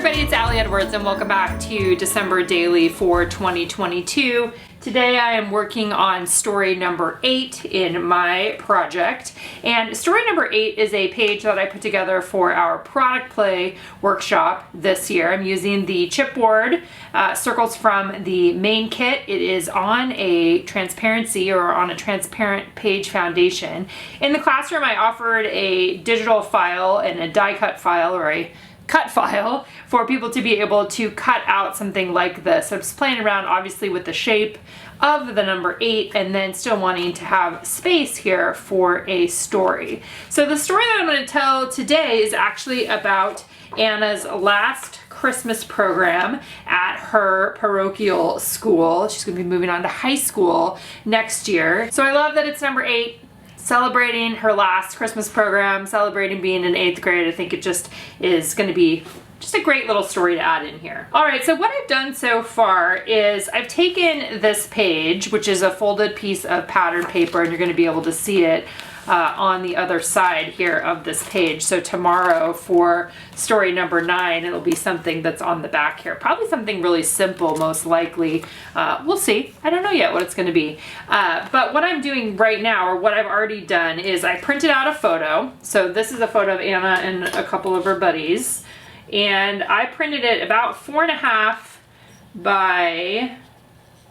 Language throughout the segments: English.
everybody, it's Allie Edwards and welcome back to December Daily for 2022. Today I am working on story number 8 in my project, and story number 8 is a page that I put together for our product play workshop this year. I'm using the chipboard circles from the main kit. It is on a transparency or on a transparent page foundation. In the classroom I offered a digital file and a die cut file or a cut file for people to be able to cut out something like this. So I'm just playing around obviously with the shape of the number 8 and then still wanting to have space here for a story. So the story that I'm going to tell today is actually about Anna's last Christmas program at her parochial school. She's going to be moving on to high school next year. So I love that it's number 8. Celebrating her last Christmas program, celebrating being in 8th grade. I think it just is going to be just a great little story to add in here. All right, so what I've done so far is I've taken this page, which is a folded piece of pattern paper, and you're going to be able to see it on the other side here of this page. So tomorrow for story number 9, it'll be something that's on the back here. Probably something really simple, most likely. We'll see. I don't know yet what it's going to be. But what I'm doing right now, or what I've already done, is I printed out a photo. So this is a photo of Anna and a couple of her buddies. And I printed it about 4.5 by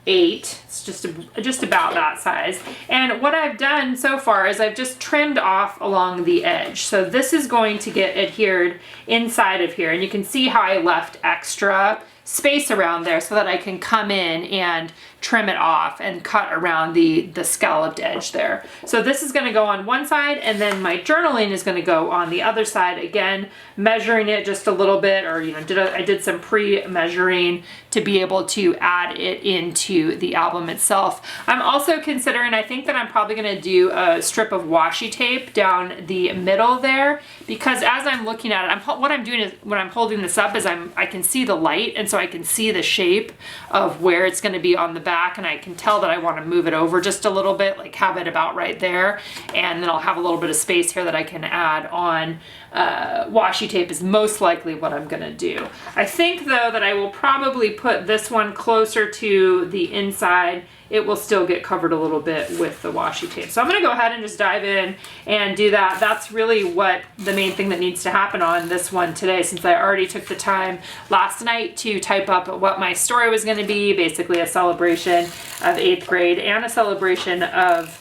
8. It's just about that size. And what I've done so far is I've just trimmed off along the edge. So this is going to get adhered inside of here. And you can see how I left extra space around there so that I can come in and trim it off and cut around the scalloped edge there. So this is going to go on one side, and then my journaling is going to go on the other side. Again, measuring it just a little bit, or I did some pre-measuring to be able to add it into the album itself. I'm also considering, I think that I'm probably going to do a strip of washi tape down the middle there, because as I'm looking at it, what I'm doing is when I'm holding this up is I can see the light, and so I can see the shape of where it's going to be on the back, and I can tell that I want to move it over just a little bit, like have it about right there, and then I'll have a little bit of space here that I can add on. Washi tape is most likely what I'm gonna do. I think though that I will probably put this one closer to the inside. It will still get covered a little bit with the washi tape. So I'm gonna go ahead and just dive in and do that. That's really what the main thing that needs to happen on this one today, since I already took the time last night to type up what my story was gonna be, basically a celebration of 8th grade and a celebration of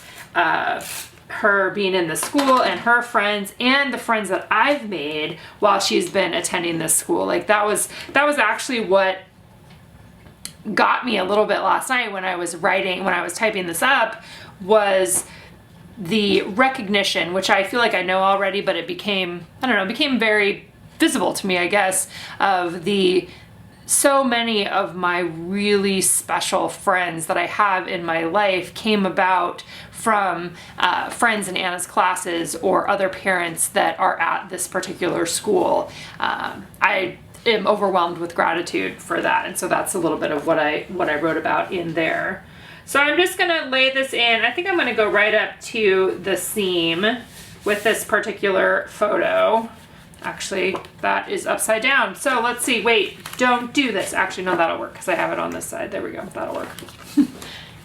her being in the school and her friends and the friends that I've made while she's been attending this school. Like that was actually what got me a little bit last night when I was typing this up, was the recognition, which I feel like I know already, but it became very visible to me, I guess, of so many of my really special friends that I have in my life came about from friends in Anna's classes or other parents that are at this particular school. I am overwhelmed with gratitude for that, and so that's a little bit of what I wrote about in there. So I'm just gonna lay this in. I think I'm gonna go right up to the seam with this particular photo. Actually, that is upside down. So let's see. Wait, don't do this. Actually, no, that'll work because I have it on this side. There we go. That'll work.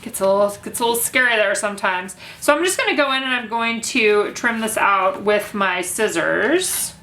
Gets a little scary there sometimes. So I'm just going to go in and I'm going to trim this out with my scissors.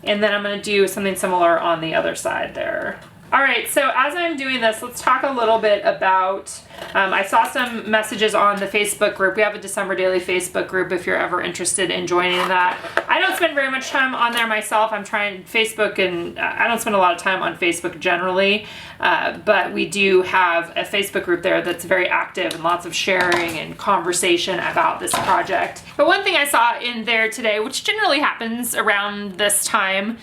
And then I'm going to do something similar on the other side there. All right, so as I'm doing this, let's talk a little bit about, I saw some messages on the Facebook group. We have a December Daily Facebook group if you're ever interested in joining that. I don't spend very much time on there myself. I'm trying Facebook, and I don't spend a lot of time on Facebook generally, but we do have a Facebook group there that's very active and lots of sharing and conversation about this project. But one thing I saw in there today, which generally happens around this time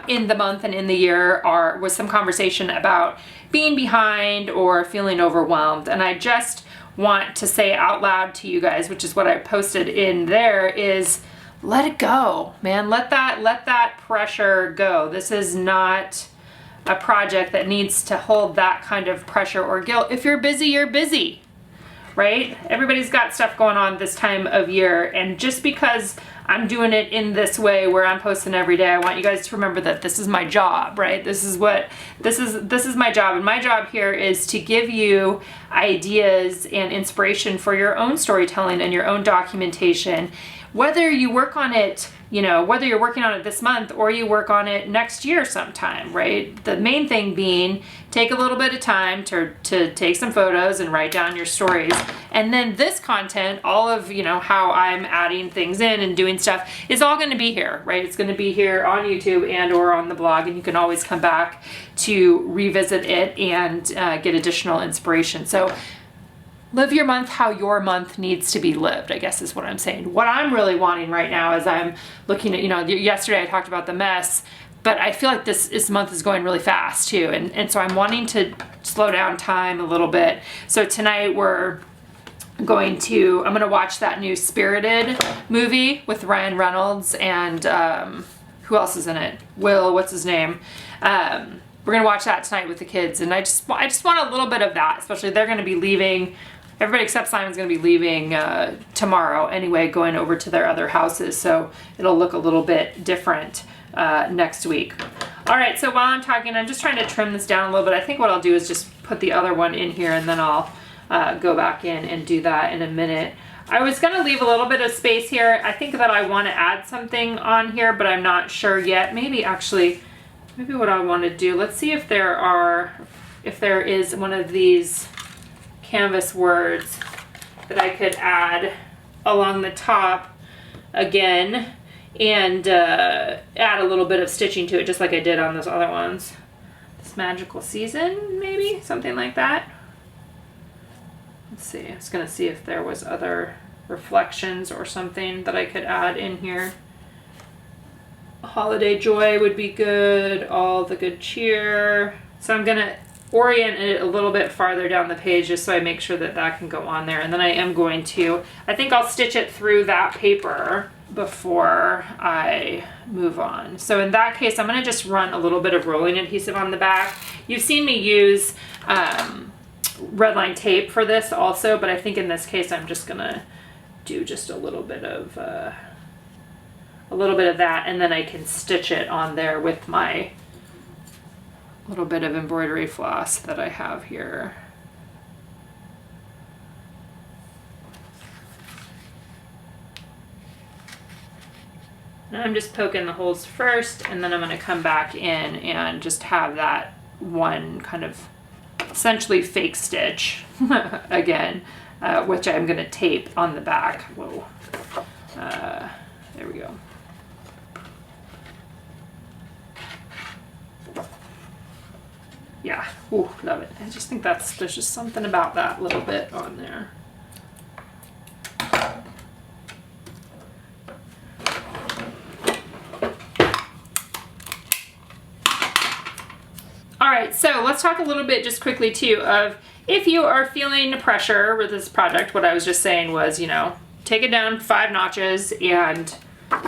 in the month and in the year, was some conversation about being behind or feeling overwhelmed. And I just want to say out loud to you guys, which is what I posted in there, is let it go, man. Let that pressure go. This is not a project that needs to hold that kind of pressure or guilt. If you're busy, you're busy, right? Everybody's got stuff going on this time of year, and just because I'm doing it in this way where I'm posting every day. I want you guys to remember that this is my job, right? This is my job, and my job here is to give you ideas and inspiration for your own storytelling and your own documentation. Whether you work on it, you know, whether you're working on it this month or you work on it next year sometime, right? The main thing being, take a little bit of time to take some photos and write down your stories. And then this content, all of, you know, how I'm adding things in and doing stuff is all going to be here, right? It's going to be here on YouTube and or on the blog, and you can always come back to revisit it and get additional inspiration. So live your month how your month needs to be lived, I guess is what I'm saying. What I'm really wanting right now is I'm looking at, you know, yesterday I talked about the mess, but I feel like this month is going really fast too. And so I'm wanting to slow down time a little bit. So tonight I'm going to watch that new Spirited movie with Ryan Reynolds and who else is in it? Will, what's his name? We're gonna watch that tonight with the kids, and I just want a little bit of that, especially they're gonna be leaving. Everybody except Simon's gonna be leaving tomorrow anyway, going over to their other houses, so it'll look a little bit different next week. All right, so while I'm talking, I'm just trying to trim this down a little bit. I think what I'll do is just put the other one in here, and then I'll go back in and do that in a minute. I was gonna leave a little bit of space here. I think that I wanna add something on here, but I'm not sure yet. Maybe what I want to do, let's see if there is one of these canvas words that I could add along the top again and add a little bit of stitching to it, just like I did on those other ones. This magical season, maybe something like that. Let's see, I was gonna see if there was other reflections or something that I could add in here. Holiday joy would be good, all the good cheer. So I'm gonna orient it a little bit farther down the page just so I make sure that that can go on there. And then I am going to, I think I'll stitch it through that paper before I move on. So in that case, I'm gonna just run a little bit of rolling adhesive on the back. You've seen me use red line tape for this also, but I think in this case, I'm just gonna do just a little bit of that, and then I can stitch it on there with my little bit of embroidery floss that I have here. And I'm just poking the holes first, and then I'm going to come back in and just have that one kind of essentially fake stitch again, which I'm going to tape on the back. Whoa. There we go. Yeah, ooh, love it. I just think there's just something about that little bit on there. All right, so let's talk a little bit just quickly too of if you are feeling pressure with this project. What I was just saying was, you know, take it down 5 notches and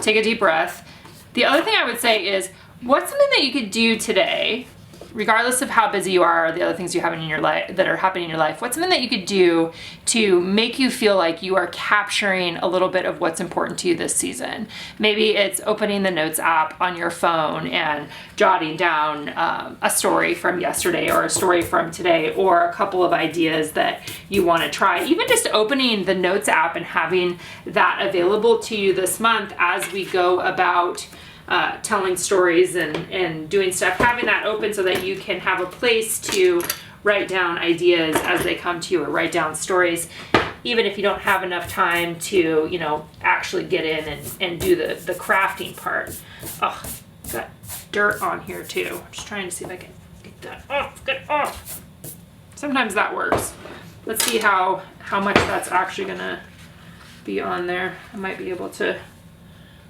take a deep breath. The other thing I would say is, what's something that you could do today, regardless of how busy you are or the other things you have in your life that are happening in your life, what's something that you could do to make you feel like you are capturing a little bit of what's important to you this season? Maybe it's opening the notes app on your phone and jotting down a story from yesterday or a story from today or a couple of ideas that you want to try. Even just opening the notes app and having that available to you this month as we go about telling stories and doing stuff, having that open so that you can have a place to write down ideas as they come to you, or write down stories, even if you don't have enough time to, you know, actually get in and do the crafting part. Oh, got dirt on here too. I'm just trying to see if I can get that off. Get it off. Sometimes that works. Let's see how much that's actually gonna be on there. I might be able to.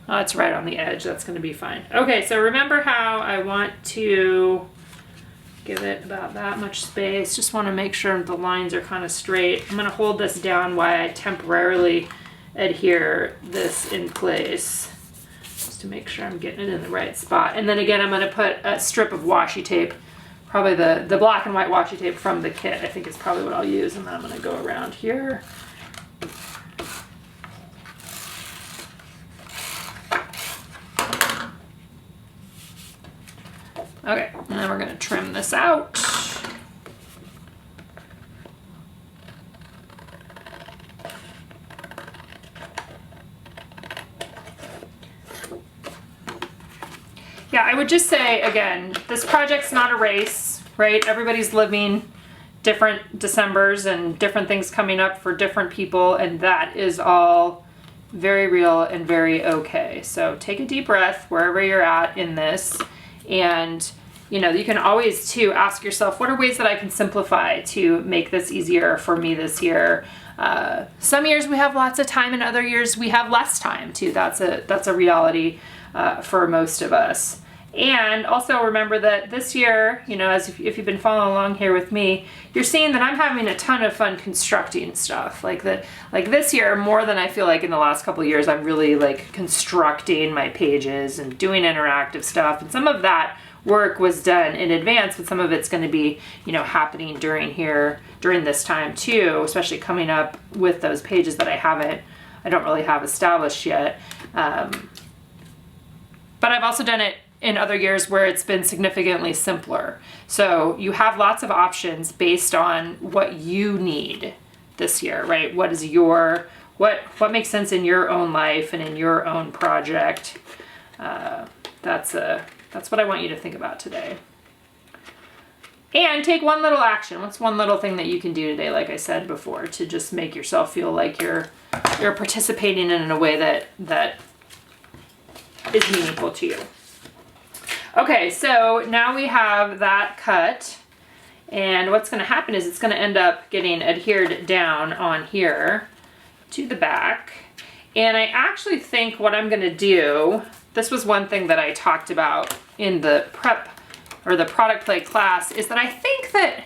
Oh, it's right on the edge. That's going to be fine. Okay, so remember how I want to give it about that much space. Just want to make sure the lines are kind of straight. I'm going to hold this down while I temporarily adhere this in place, just to make sure I'm getting it in the right spot. And then again, I'm going to put a strip of washi tape, probably the black and white washi tape from the kit, I think is probably what I'll use. And then I'm going to go around here. Okay, and then we're gonna trim this out. Yeah, I would just say, again, this project's not a race, right? Everybody's living different Decembers and different things coming up for different people, and that is all very real and very okay. So take a deep breath wherever you're at in this, and you know, you can always too ask yourself, what are ways that I can simplify to make this easier for me this year? Some years we have lots of time, and other years we have less time too. That's a reality for most of us. And also remember that this year, you know, as if you've been following along here with me, you're seeing that I'm having a ton of fun constructing stuff. Like this year, more than I feel like in the last couple of years, I'm really like constructing my pages and doing interactive stuff. And some of that work was done in advance, but some of it's going to be, you know, happening during this time too, especially coming up with those pages that I don't really have established yet. But I've also done it in other years where it's been significantly simpler. So you have lots of options based on what you need this year, right? What is what makes sense in your own life and in your own project? That's what I want you to think about today. And take one little action. What's one little thing that you can do today, like I said before, to just make yourself feel like you're participating in a way that is meaningful to you. Okay, so now we have that cut, and what's going to happen is it's going to end up getting adhered down on here to the back. And I actually think what I'm going to do, this was one thing that I talked about in the prep or the product play class, is that I think that I'm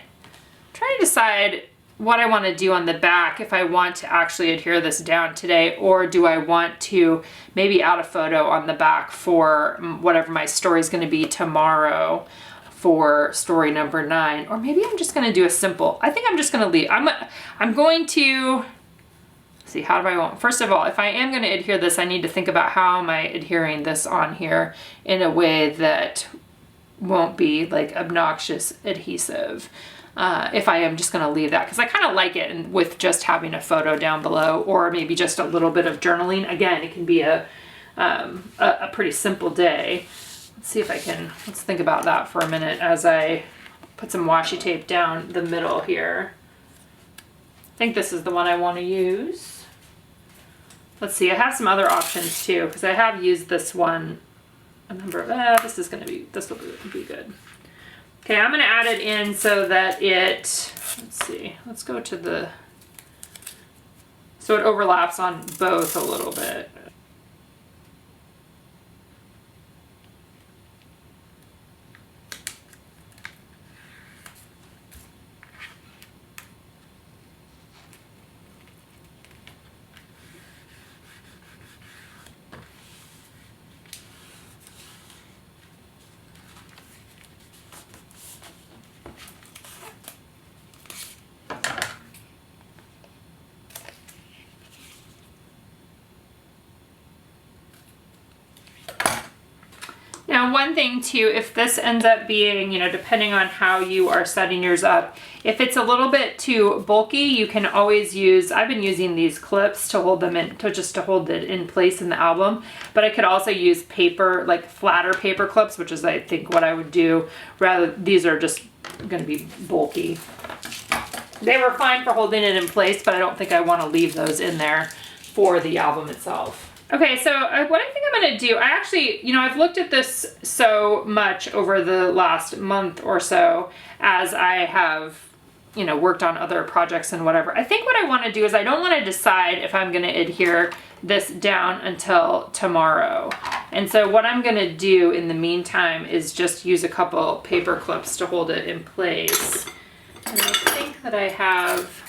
trying to decide what I want to do on the back, if I want to actually adhere this down today, or do I want to maybe add a photo on the back for whatever my story is going to be tomorrow for story number 9, or maybe I'm just going to do a simple, I think I'm just going to leave, I'm going to see, how do I want, first of all, if I am going to adhere this, I need to think about how am I adhering this on here in a way that won't be like obnoxious adhesive. If I am just going to leave that, because I kind of like it with just having a photo down below, or maybe just a little bit of journaling. Again, it can be a pretty simple day. Let's see if I can, let's think about that for a minute as I put some washi tape down the middle here. I think this is the one I want to use. Let's see, I have some other options too, because I have used this one a number of, this will be good. Okay, I'm going to add it in so that let's see, let's go to so it overlaps on both a little bit. Now, one thing too, if this ends up being, you know, depending on how you are setting yours up, if it's a little bit too bulky, you can always use, I've been using these clips to hold them in, just to hold it in place in the album, but I could also use paper, like flatter paper clips, which is I think what I would do, these are just gonna be bulky. They were fine for holding it in place, but I don't think I wanna leave those in there for the album itself. Okay, so what I think I'm gonna do, I actually, you know, I've looked at this so much over the last month or so as I have, you know, worked on other projects and whatever. I think what I wanna do is I don't wanna decide if I'm gonna adhere this down until tomorrow. And so what I'm gonna do in the meantime is just use a couple paper clips to hold it in place. And I think that I have,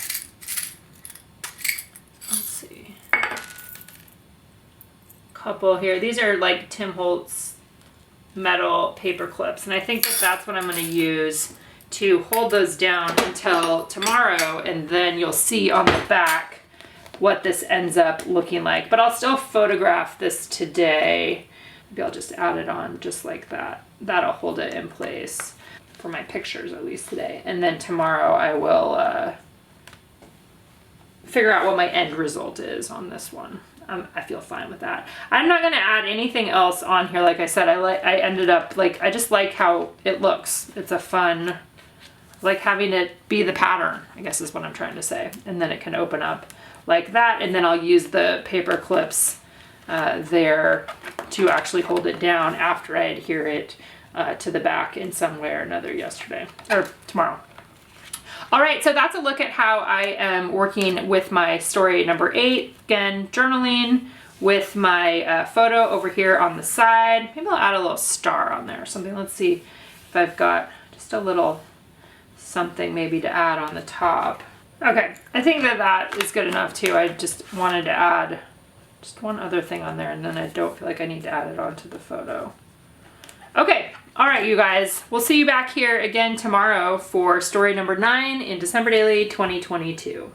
couple here. These are like Tim Holtz metal paper clips, and I think that that's what I'm going to use to hold those down until tomorrow, and then you'll see on the back what this ends up looking like. But I'll still photograph this today. Maybe I'll just add it on just like that. That'll hold it in place for my pictures, at least today. And then tomorrow I will figure out what my end result is on this one. I feel fine with that. I'm not gonna add anything else on here. Like I said, I ended up, like, I just like how it looks. It's a fun, like having it be the pattern, I guess is what I'm trying to say. And then it can open up like that. And then I'll use the paper clips there to actually hold it down after I adhere it to the back in some way or another yesterday or tomorrow. All right, so that's a look at how I am working with my story number 8. Again, journaling with my photo over here on the side. Maybe I'll add a little star on there or something. Let's see if I've got just a little something maybe to add on the top. Okay, I think that that is good enough too. I just wanted to add just one other thing on there, and then I don't feel like I need to add it onto the photo. Okay, all right, you guys. We'll see you back here again tomorrow for story number 9 in December Daily 2022.